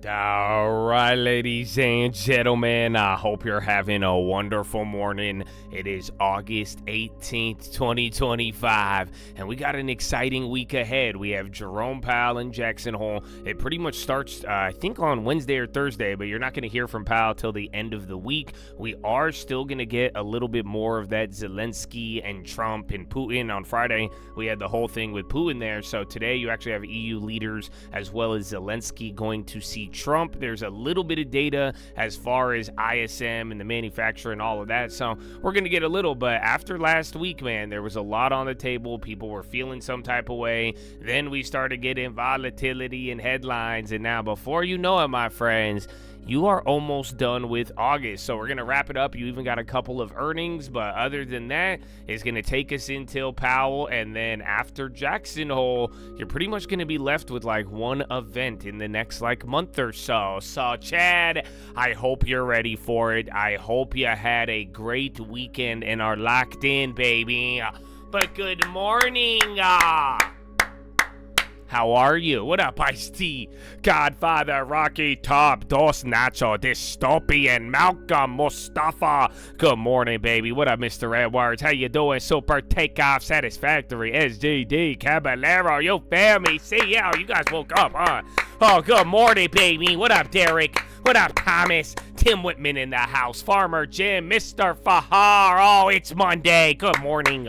All right, ladies and gentlemen, I hope you're having a wonderful morning. It is August 18th, 2025, and we got an exciting week ahead. We have Jerome Powell in Jackson Hole. It pretty much starts, I think, on Wednesday or Thursday, but you're not going to hear from Powell till the end of the week. We are still going to get a little bit more of that Zelensky and Trump and Putin. On Friday, we had the whole thing with Putin there, so today you actually have EU leaders as well as Zelensky going to see Trump. There's a little bit of data as far as ISM and the manufacturer and all of that, so we're going to get a little, but after last week, man, there was a lot on the table. People were feeling some type of way. Then we started getting volatility and headlines, and now before you know it, my friends, you are almost done with August. So we're going to wrap it up. You even got a couple of earnings, but other than that, it's going to take us until Powell. And then after Jackson Hole, you're pretty much going to be left with like one event in the next like month or so. So Chad, I hope you're ready for it. I hope you had a great weekend and are locked in, baby. But good morning. How are you? What up, Ice-T? Godfather, Rocky Top, Dos Nacho, Dystopian, Malcolm, Mustafa. Good morning, baby. What up, Mr. Edwards? How you doing? Super Takeoff Satisfactory, SGD, Caballero, you feel me? See, yeah, you guys woke up, huh? Oh, good morning, baby. What up, Derek? What up, Thomas? Tim Whitman in the house. Farmer Jim, Mr. Fahar. Oh, it's Monday. Good morning.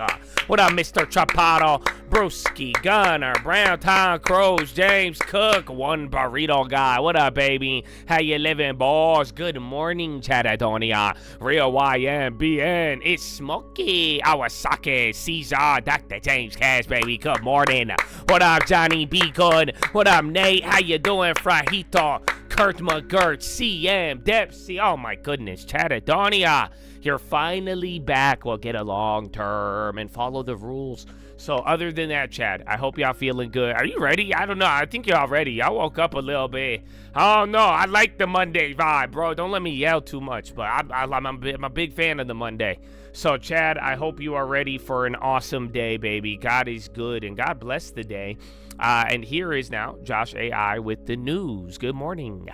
What up, Mr. Chapato? Brewski, Gunner, Brown Town Crows, James Cook, one burrito guy. What up, baby? How you living, boss? Good morning, Chatadonia. Real YMBN. It's Smokey, Awasake, Caesar, Dr. James Cash, baby. Good morning. What up, Johnny B. Good? What up, Nate? How you doing, Frajito? Kurt McGirt, CM, Dempsey. Oh, my goodness, Chatadonia. You're finally back. Well, get a long term and follow the rules. So other than that, Chad, I hope y'all feeling good. Are you ready? I don't know. I think y'all ready. I woke up a little bit. Oh, no. I like the Monday vibe, bro. Don't let me yell too much, but I'm a big fan of the Monday. So, Chad, I hope you are ready for an awesome day, baby. God is good, and God bless the day. And here is now Josh AI with the news. Good morning.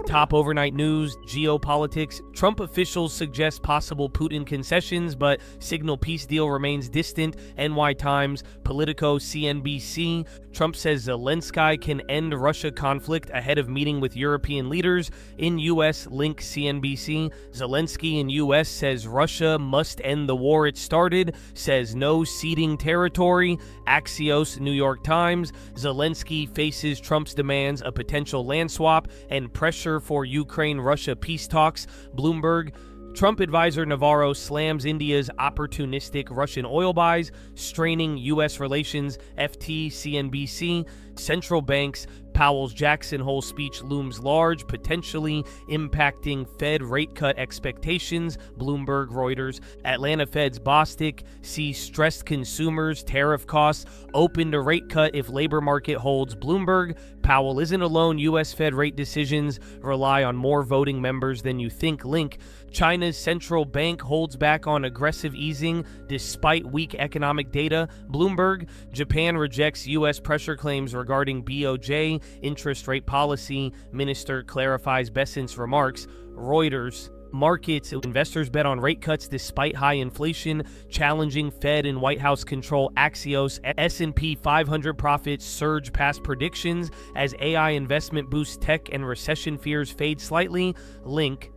Top overnight news, geopolitics. Trump officials suggest possible Putin concessions, but signal peace deal remains distant. NY Times, Politico, CNBC. Trump says Zelensky can end Russia conflict ahead of meeting with European leaders. In U.S., link CNBC. Zelensky in U.S. says Russia must end the war it started, says no ceding territory. Axios, New York Times. Zelensky faces Trump's demands a potential land swap and pressure for Ukraine-Russia peace talks. Bloomberg. Trump advisor Navarro slams India's opportunistic Russian oil buys, straining U.S. relations. FT, CNBC. Central banks. Powell's Jackson Hole speech looms large, potentially impacting Fed rate cut expectations. Bloomberg, Reuters. Atlanta Fed's Bostic sees stressed consumers, tariff costs, open to rate cut if labor market holds. Bloomberg. Powell isn't alone. U.S. Fed rate decisions rely on more voting members than you think. Link. China's central bank holds back on aggressive easing despite weak economic data. Bloomberg. Japan rejects U.S. pressure claims regarding BOJ interest rate policy. Minister clarifies Bessent's remarks. Reuters. Markets. Investors bet on rate cuts despite high inflation, challenging Fed and White House control. Axios. S&P 500 profits surge past predictions as AI investment boosts tech and recession fears fade slightly. Link.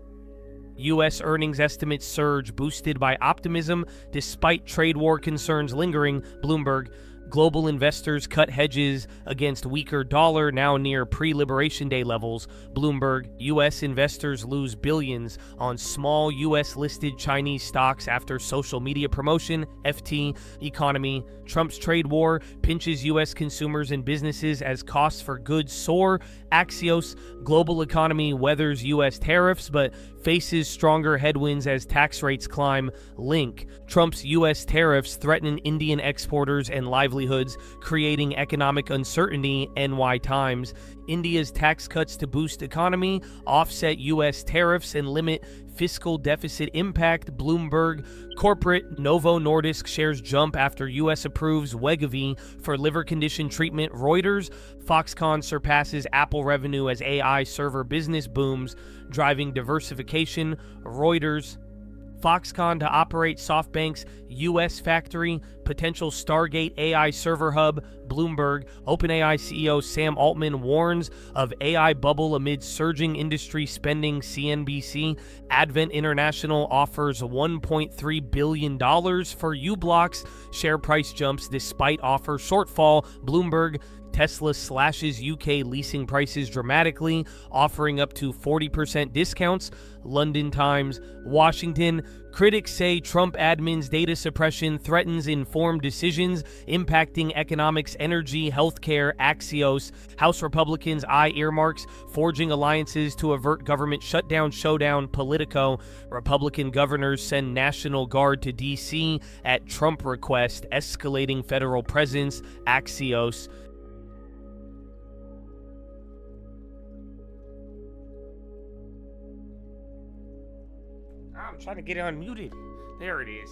U.S. earnings estimates surge, boosted by optimism despite trade war concerns lingering. Bloomberg. Global investors cut hedges against weaker dollar, now near pre-Liberation Day levels. Bloomberg. U.S. investors lose billions on small U.S.-listed Chinese stocks after social media promotion. FT. Economy. Trump's trade war pinches U.S. consumers and businesses as costs for goods soar. Axios. Global economy weathers U.S. tariffs, but faces stronger headwinds as tax rates climb. Link. Trump's U.S. tariffs threaten Indian exporters and livelihood livelihoods, creating economic uncertainty, NY Times. India's tax cuts to boost economy, offset U.S. tariffs, and limit fiscal deficit impact, Bloomberg. Corporate, Novo Nordisk shares jump after U.S. approves Wegovy for liver condition treatment, Reuters. Foxconn surpasses Apple revenue as AI server business booms, driving diversification, Reuters. Foxconn to operate SoftBank's U.S. factory, potential Stargate AI server hub, Bloomberg. OpenAI CEO Sam Altman warns of AI bubble amid surging industry spending, CNBC. Advent International offers $1.3 billion for uBlocks. Share price jumps despite offer shortfall, Bloomberg. Tesla slashes UK leasing prices dramatically, offering up to 40% discounts, London Times. Washington, critics say Trump admin's data suppression threatens informed decisions, impacting economics, energy, healthcare, Axios. House Republicans eye earmarks, forging alliances to avert government shutdown, showdown, Politico. Republican governors send National Guard to D.C. at Trump request, escalating federal presence, Axios. I'm trying to get it unmuted. There it is.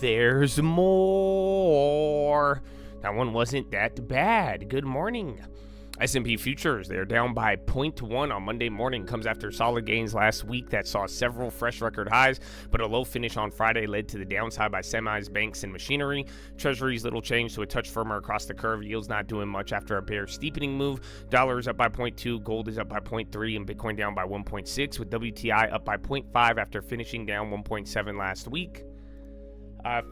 There's more. That one wasn't that bad. Good morning. S&P futures, they're down by 0.1 on Monday morning. Comes after solid gains last week that saw several fresh record highs, but a low finish on Friday led to the downside by semis, banks, and machinery. Treasuries little change to a touch firmer across the curve. Yields not doing much after a bear steepening move. Dollar is up by 0.2, gold is up by 0.3, and Bitcoin down by 1.6, with WTI up by 0.5 after finishing down 1.7 last week.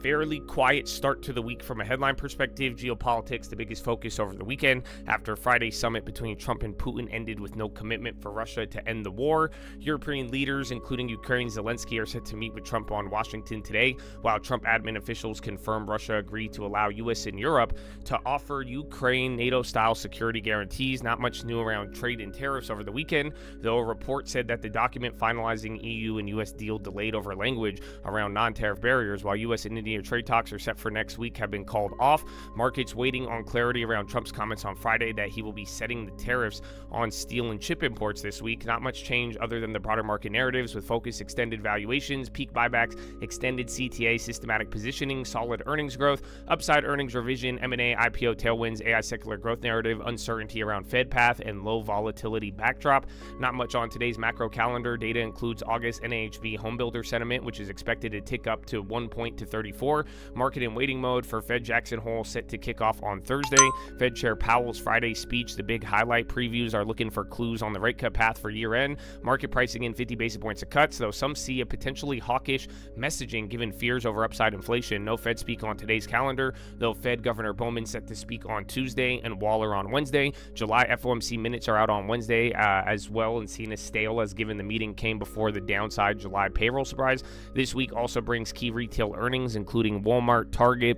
Fairly quiet start to the week from a headline perspective. Geopolitics, the biggest focus over the weekend after Friday's summit between Trump and Putin ended with no commitment for Russia to end the war. European leaders, including Ukraine's Zelensky, are set to meet with Trump on Washington today, while Trump admin officials confirm Russia agreed to allow U.S. and Europe to offer Ukraine NATO-style security guarantees. Not much new around trade and tariffs over the weekend, though a report said that the document finalizing EU and U.S. deal delayed over language around non-tariff barriers, while U.S. and India trade talks are set for next week have been called off. Markets waiting on clarity around Trump's comments on Friday that he will be setting the tariffs on steel and chip imports this week. Not much change other than the broader market narratives, with focus extended valuations, peak buybacks, extended CTA, systematic positioning, solid earnings growth, upside earnings revision, M&A, IPO tailwinds, AI secular growth narrative, uncertainty around Fed path, and low volatility backdrop. Not much on today's macro calendar. Data includes August NAHB homebuilder sentiment, which is expected to tick up to 1 point to 34. Market in waiting mode for Fed Jackson Hole set to kick off on Thursday. Fed Chair Powell's Friday speech, the big highlight. Previews are looking for clues on the rate cut path for year end. Market pricing in 50 basis points of cuts, though some see a potentially hawkish messaging given fears over upside inflation. No Fed speak on today's calendar, though Fed Governor Bowman set to speak on Tuesday and Waller on Wednesday. July FOMC minutes are out on Wednesday as well, and seen as stale as given the meeting came before the downside July payroll surprise. This week also brings key retail earnings, including Walmart, Target,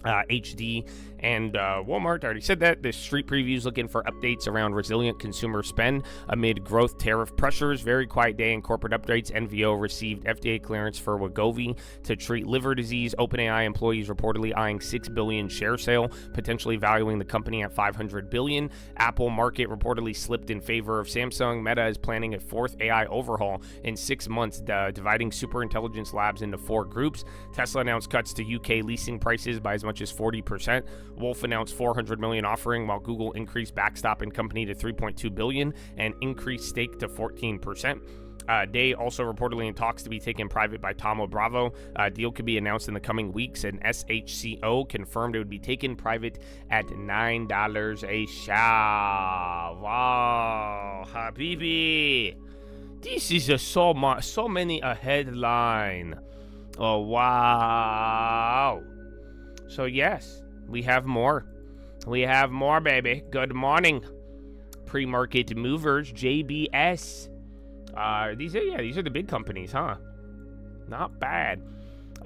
HD, and Walmart. I already said that. The street previews looking for updates around resilient consumer spend amid growth tariff pressures. Very quiet day in corporate updates. NVO received FDA clearance for Wegovy to treat liver disease. OpenAI employees reportedly eyeing $6 billion share sale, potentially valuing the company at $500 billion. Apple market reportedly slipped in favor of Samsung. Meta is planning a fourth AI overhaul in 6 months, dividing superintelligence labs into 4 groups. Tesla announced cuts to UK leasing prices by as much as 40%. Wolf announced $400 million offering, while Google increased backstop in company to $3.2 billion and increased stake to 14%. Day also reportedly in talks to be taken private by Thoma Bravo. Deal could be announced in the coming weeks, and SHCO confirmed it would be taken private at $9 a share. Wow, Habibi. This is so many a headline. Oh, wow. So yes, we have more. We have more, baby. Good morning. Pre-market movers, JBS. These are the big companies, huh? Not bad.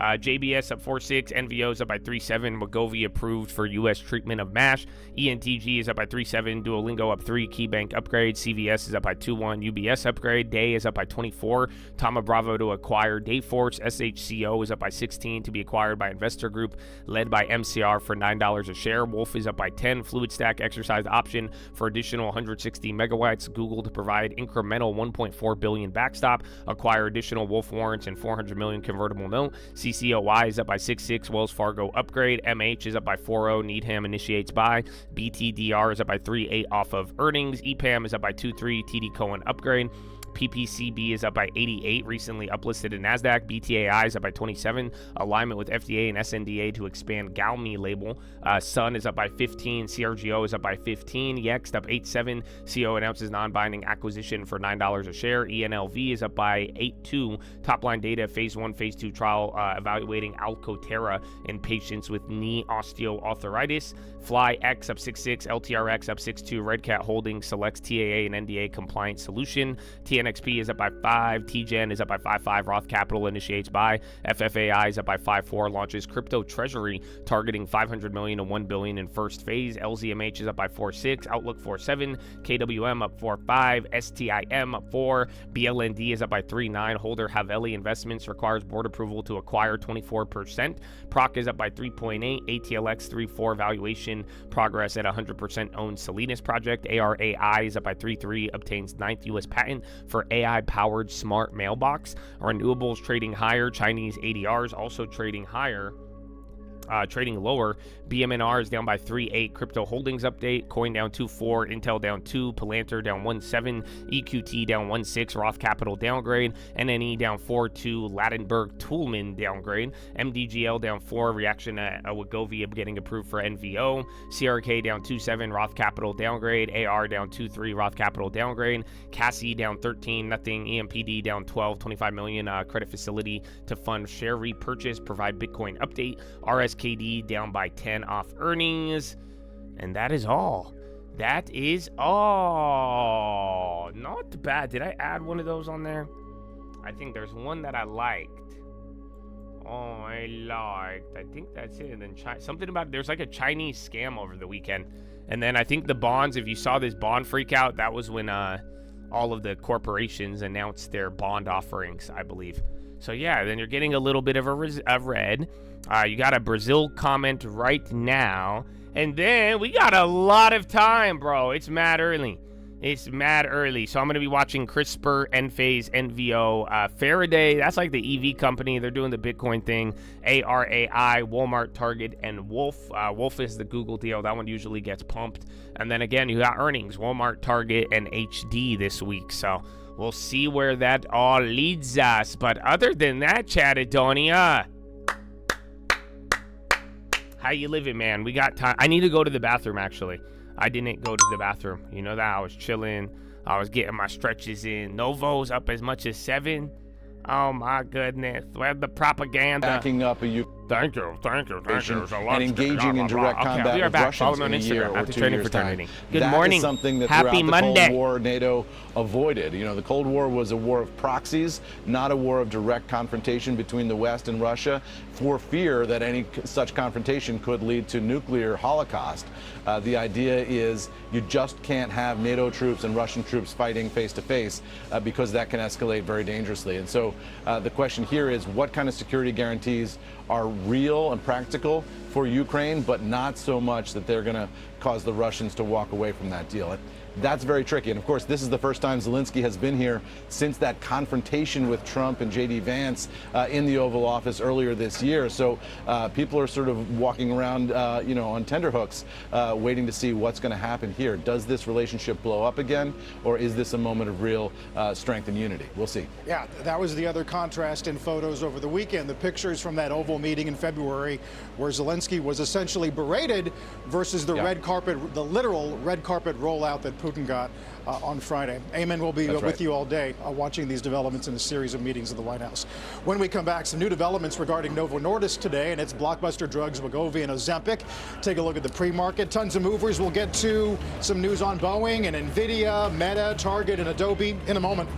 JBS up 4.6, NVO is up by 3.7, Wegovy approved for U.S. treatment of MASH, ENTG is up by 3.7, Duolingo up 3, KeyBank upgrade, CVS is up by 2.1, UBS upgrade, Day is up by 24, Thoma Bravo to acquire Dayforce, SHCO is up by 16 to be acquired by Investor Group, led by MCR for $9 a share, Wolf is up by 10, FluidStack exercised option for additional 160 megawatts, Google to provide incremental 1.4 billion backstop, acquire additional Wolf warrants and 400 million convertible note, CCOY is up by 6.6, Wells Fargo upgrade, MH is up by 4.0, Needham initiates buy, BTDR is up by 3.8 off of earnings, EPAM is up by 2.3, TD Cohen upgrade, PPCB is up by 88, recently uplisted in NASDAQ. BTAI is up by 27, alignment with FDA and SNDA to expand Galmi label. Sun is up by 15, CRGO is up by 15, Yext up 8.7, CO announces non-binding acquisition for $9 a share. ENLV is up by 8.2, top-line data, phase 1, phase 2 trial evaluating Alcotera in patients with knee osteoarthritis. Fly X up 6.6, LTRX up 6.2, Red Cat Holdings selects TAA and NDA compliant solution. NXP is up by 5, TGen is up by 5.5, Roth Capital initiates buy, FFAI is up by 5.4, launches crypto treasury targeting 500 million to 1 billion in first phase, LZMH is up by 4.6, Outlook 4.7, KWM up 4.5, STIM up 4, BLND is up by 3.9, holder Haveli Investments requires board approval to acquire 24%, Proc is up by 3.8, ATLX 3.4 valuation progress at 100% owned Salinas project, ARAI is up by 3.3, obtains 9th U.S. patent for AI-powered smart mailbox. Renewables trading higher. Chinese ADRs also trading higher. Trading lower. BMNR is down by 3.8. Crypto Holdings update. Coin down 2.4. Intel down 2. Palantir down 1.7. EQT down 1.6. Roth Capital downgrade. NNE down 4.2. Ladenburg Toolman downgrade. MDGL down 4. Reaction to Wegovy getting approved for NVO. CRK down 2.7. Roth Capital downgrade. AR down 2.3. Roth Capital downgrade. Cassie down 13. Nothing. EMPD down 12. 25 million credit facility to fund share repurchase. Provide Bitcoin update. RSKD down by 10 off earnings. And that is all. That is all. Not bad. Did I add one of those on there? I think there's one that I liked. I think that's it. And then something about there's like a Chinese scam over the weekend. And then I think the bonds, if you saw this bond freak out, that was when all of the corporations announced their bond offerings, I believe. So yeah, then you're getting a little bit of a red. You got a Brazil comment right now. And then we got a lot of time, bro. It's mad early. So I'm going to be watching CRISPR, Enphase, NVO, Faraday. That's like the EV company. They're doing the Bitcoin thing. ARAI, Walmart, Target, and Wolf. Wolf is the Google deal. That one usually gets pumped. And then again, you got earnings. Walmart, Target, and HD this week. So we'll see where that all leads us. But other than that, Chatadonia, how you living, man? We got time. I need to go to the bathroom, actually. I didn't go to the bathroom. You know that? I was chilling. I was getting my stretches in. Novo's up as much as 7. Oh, my goodness. Where's the propaganda? Backing up a Thank you. and engaging in direct combat with Russians in a year or 2 years' time. Good morning. That is something that Happy throughout Monday. the Cold War, NATO avoided. You know, the Cold War was a war of proxies, not a war of direct confrontation between the West and Russia, for fear that any such confrontation could lead to nuclear holocaust. The idea is you just can't have NATO troops and Russian troops fighting face to face because that can escalate very dangerously. And so the question here is, what kind of security guarantees are real and practical for Ukraine, but not so much that they're going to cause the Russians to walk away from that deal? That's very tricky. And of course, this is the first time Zelensky has been here since that confrontation with Trump and J.D. Vance in the Oval Office earlier this year. So people are sort of walking around, on tenterhooks, waiting to see what's going to happen here. Does this relationship blow up again, or is this a moment of real strength and unity? We'll see. Yeah, that was the other contrast in photos over the weekend. The pictures from that Oval meeting in February, where Zelensky was essentially berated, versus the red carpet, the literal red carpet rollout that Putin got on Friday. Eamon will be with you all day watching these developments in a series of meetings in the White House. When we come back, some new developments regarding Novo Nordisk today and its blockbuster drugs Wegovy and Ozempic. Take a look at the pre-market. Tons of movers. We'll get to some news on Boeing and Nvidia, Meta, Target, and Adobe in a moment.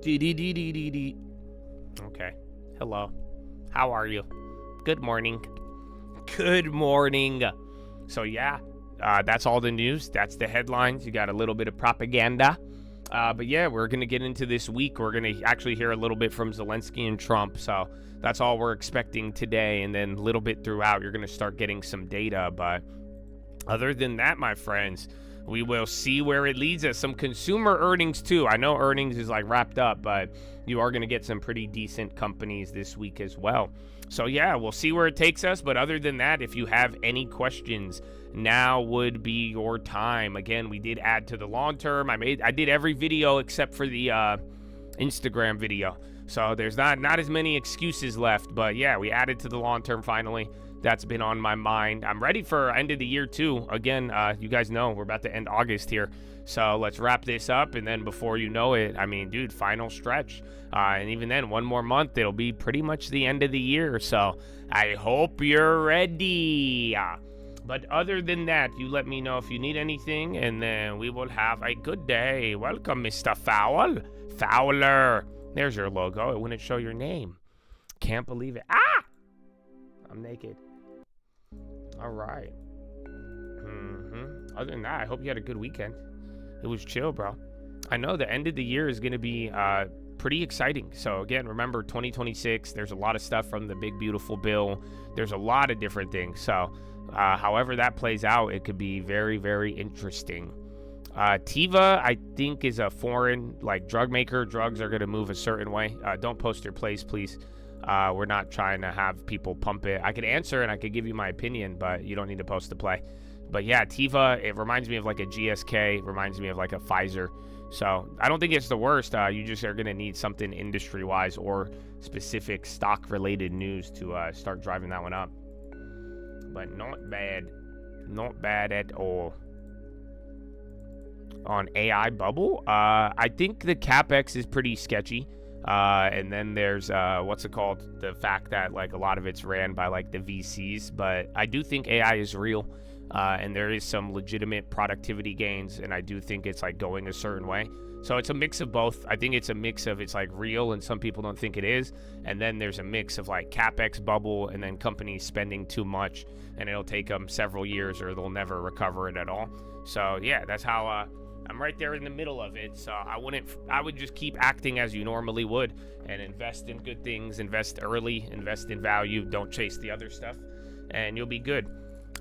Dee. Okay. Hello. How are you? Good morning. Good morning. So yeah, that's all the news. That's the headlines. You got a little bit of propaganda. But yeah, we're going to get into this week. We're going to actually hear a little bit from Zelensky and Trump. So that's all we're expecting today. And then a little bit throughout, you're going to start getting some data. But other than that, my friends, we will see where it leads us. Some consumer earnings too. I know earnings is like wrapped up, but you are going to get some pretty decent companies this week as well. So yeah, we'll see where it takes us. But other than that, if you have any questions, now would be your time. Again, we did add to the long term. I did every video except for the Instagram video. So there's not as many excuses left. But yeah, we added to the long term finally. That's been on my mind. I'm ready for end of the year too. Again, you guys know we're about to end August here. So let's wrap this up. And then before you know it, I mean, dude, final stretch. And even then, one more month, it'll be pretty much the end of the year. So I hope you're ready. But other than that, you let me know if you need anything, and then we will have a good day. Welcome, Mr. Fowler. There's your logo. It wouldn't show your name. Can't believe it. Ah! I'm naked. All right. Other than that, I hope you had a good weekend. It was chill, bro. I know the end of the year is going to be pretty exciting. So again, remember 2026, there's a lot of stuff from the big, beautiful bill. There's a lot of different things. So however that plays out, it could be very, very interesting. Teva, I think, is a foreign drug maker. Drugs are going to move a certain way. Don't post your plays, please. We're not trying to have people pump it. I could answer and I could give you my opinion, but you don't need to post the play. But yeah, Teva, it reminds me of like a GSK, reminds me of like a Pfizer. So I don't think it's the worst. You just are going to need something industry-wise or specific stock-related news to start driving that one up. But not bad. Not bad at all. On AI bubble, I think the CapEx is pretty sketchy. And then there's what's it called? The fact that like a lot of it's ran by like the VCs. But I do think AI is real. And there is some legitimate productivity gains, and I do think it's like going a certain way. So it's a mix of both. I think it's a mix of it's like real and some people don't think it is, and then there's a mix of like CapEx bubble and then companies spending too much, and it'll take them several years or they'll never recover it at all. So yeah, that's how I'm right there in the middle of it. So I would just keep acting as you normally would and invest in good things, invest early, invest in value, don't chase the other stuff, and you'll be good.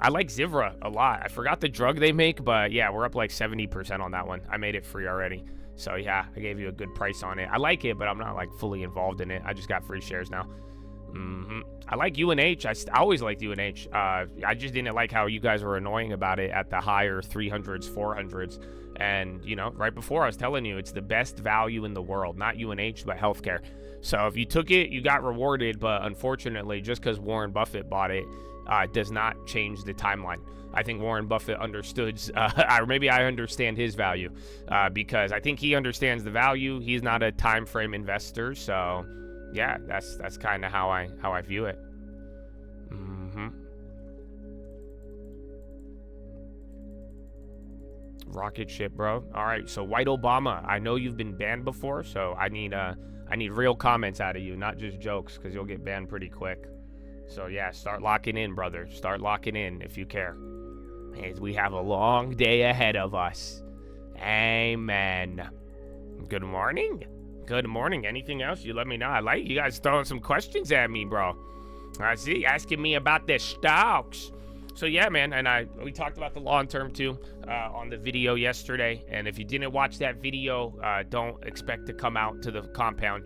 I like Zivra a lot. I forgot the drug they make, but yeah, we're up like 70% on that one. I made it free already. So yeah, I gave you a good price on it. I like it, but I'm not like fully involved in it. I just got free shares now. I like UNH. I always liked UNH. I just didn't like how you guys were annoying about it at the higher 300s, 400s. And, you know, right before I was telling you, it's the best value in the world. Not UNH, but healthcare. So if you took it, you got rewarded. But unfortunately, just because Warren Buffett bought it, does not change the timeline. I think Warren Buffett understood, or maybe I understand his value, because I think he understands the value. He's not a time frame investor, so yeah, that's kind of how I view it. Rocket ship, bro. All right, so White Obama. I know you've been banned before, so I need real comments out of you, not just jokes, because you'll get banned pretty quick. So yeah, start locking in, brother. Start locking in if you care. As we have a long day ahead of us. Amen. Good morning. Good morning. Anything else? You let me know. I like you guys throwing some questions at me, bro. I see. Asking me about the stocks. So yeah, man, and we talked about the long term too on the video yesterday. And if you didn't watch that video, don't expect to come out to the compound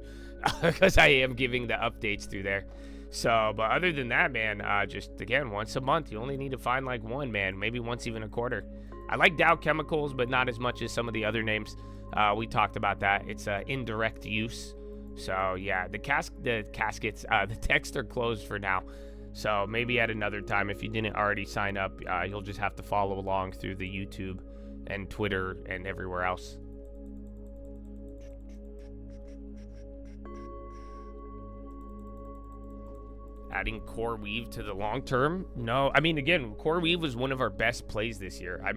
because I am giving the updates through there. So, but other than that, man, just again, once a month, you only need to find like one, man, maybe once even a quarter. I like Dow Chemicals, but not as much as some of the other names. We talked about that. It's indirect use. So yeah, the caskets, the texts are closed for now. So maybe at another time, if you didn't already sign up, you'll just have to follow along through the YouTube and Twitter and everywhere else. Adding Core Weave to the long term? No, I mean, again, Core Weave was one of our best plays this year. I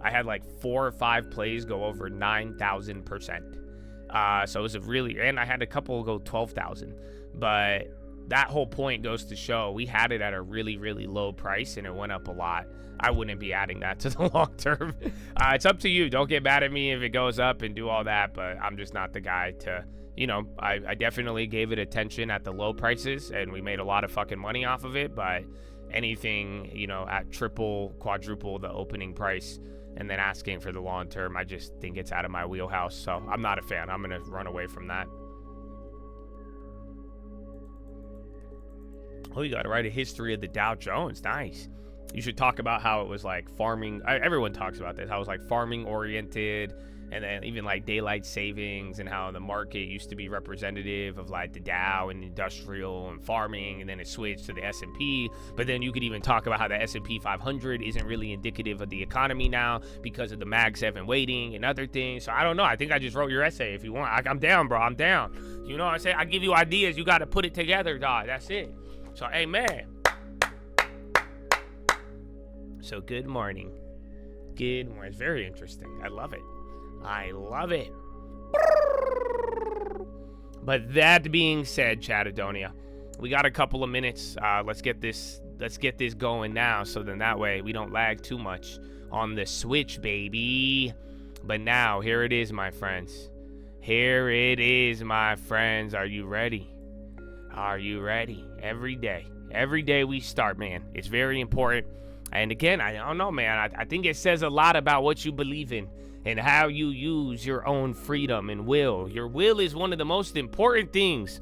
had like 4 or 5 plays go over 9,000%. So it was a really, and I had a couple go 12,000, but that whole point goes to show we had it at a really, really low price and it went up a lot. I wouldn't be adding that to the long term. It's up to you. Don't get mad at me if it goes up and do all that, but I'm just not the guy to, you know, I definitely gave it attention at the low prices and we made a lot of fucking money off of it, but anything, you know, at triple, quadruple the opening price and then asking for the long term, I just think it's out of my wheelhouse. So I'm not a fan. I'm going to run away from that. Oh, you got to write a history of the Dow Jones. Nice. You should talk about how it was like farming. Everyone talks about this. How it was like farming oriented, and then even like daylight savings, and how the market used to be representative of like the Dow and industrial and farming, and then it switched to the S&P. But then you could even talk about how the S&P 500 isn't really indicative of the economy now because of the Mag 7 weighting and other things. So I don't know. I think I just wrote your essay. If you want, I'm down, bro. I'm down. You know what I'm saying? I give you ideas. You got to put it together, dog. That's it. So, amen. So, good morning. Good morning. It's very interesting. I love it. I love it. But that being said, Chatadonia, we got a couple of minutes. Let's get this going now, so then that way we don't lag too much on the switch, baby. But now, here it is, my friends. Here it is, my friends. Are you ready? Are you ready? Every day we start, man. It's very important. And again, I don't know, man. I think it says a lot about what you believe in and how you use your own freedom and will. Your will is one of the most important things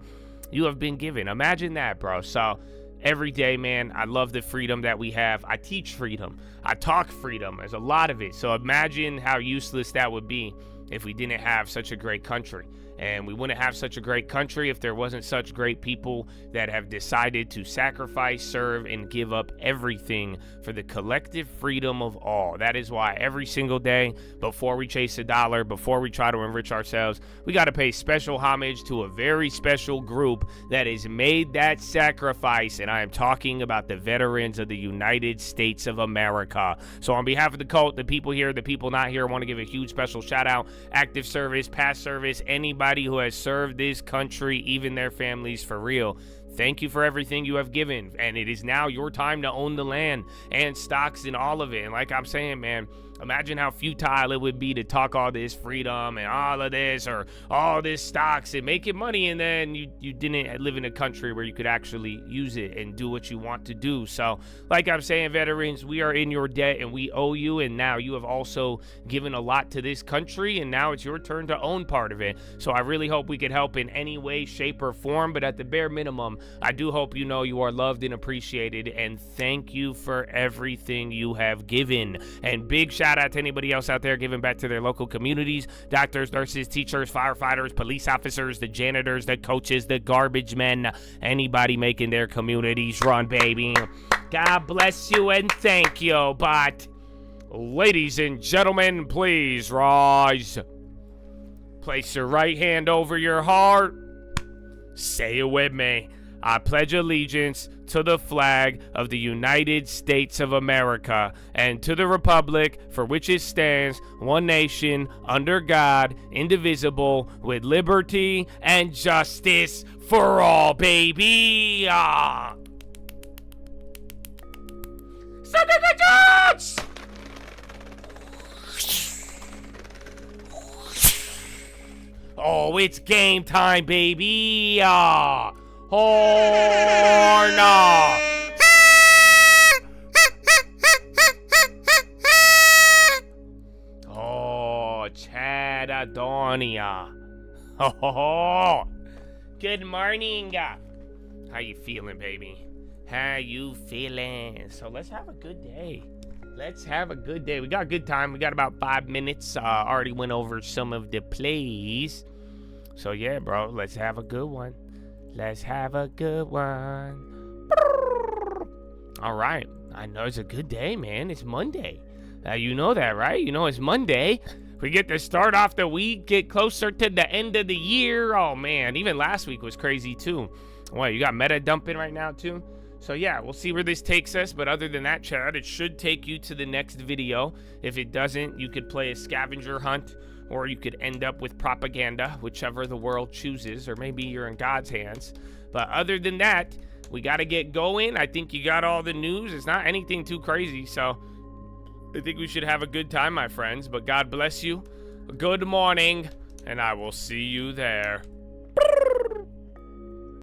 you have been given. Imagine that, bro. So every day, man, I love the freedom that we have. I teach freedom. I talk freedom. There's a lot of it. So imagine how useless that would be if we didn't have such a great country. And we wouldn't have such a great country if there wasn't such great people that have decided to sacrifice, serve, and give up everything for the collective freedom of all. That is why every single day, before we chase a dollar, before we try to enrich ourselves, we got to pay special homage to a very special group that has made that sacrifice. And I am talking about the veterans of the United States of America. So on behalf of the cult, the people here, the people not here, I want to give a huge special shout out. Active service, past service, anybody who has served this country, even their families, for real. Thank you for everything you have given, and it is now your time to own the land and stocks and all of it. And like I'm saying, man, imagine how futile it would be to talk all this freedom and all of this or all this stocks and making money, and then you didn't live in a country where you could actually use it and do what you want to do. So like I'm saying, veterans, we are in your debt and we owe you, and now you have also given a lot to this country, and now it's your turn to own part of it. So I really hope we could help in any way, shape, or form, but at the bare minimum, I do hope you know you are loved and appreciated, and thank you for everything you have given. And big shout out to anybody else out there giving back to their local communities: doctors, nurses, teachers, firefighters, police officers, the janitors, the coaches, the garbage men, anybody making their communities run, baby. God bless you and thank you. But ladies and gentlemen, please rise. Place your right hand over your heart. Say it with me. I pledge allegiance to the flag of the United States of America and to the republic for which it stands, one nation, under God, indivisible, with liberty and justice for all, baby. Oh, it's game time, baby. Horn! Oh, Chatadonia. Oh, good morning. How you feeling, baby? How you feeling? So let's have a good day. Let's have a good day. We got a good time. We got about 5 minutes. Already went over some of the plays. So yeah, bro, let's have a good one. Let's have a good one. All right. I know it's a good day, man. It's Monday. You know that, right? You know it's Monday. We get to start off the week, get closer to the end of the year. Oh, man. Even last week was crazy, too. What, you got meta dumping right now, too? So, yeah, we'll see where this takes us. But other than that, Chad, it should take you to the next video. If it doesn't, you could play a scavenger hunt or you could end up with propaganda, whichever the world chooses, or maybe you're in God's hands. But other than that, we got to get going. I think you got all the news. It's not anything too crazy, so I think we should have a good time, my friends. But God bless you. Good morning, and I will see you there.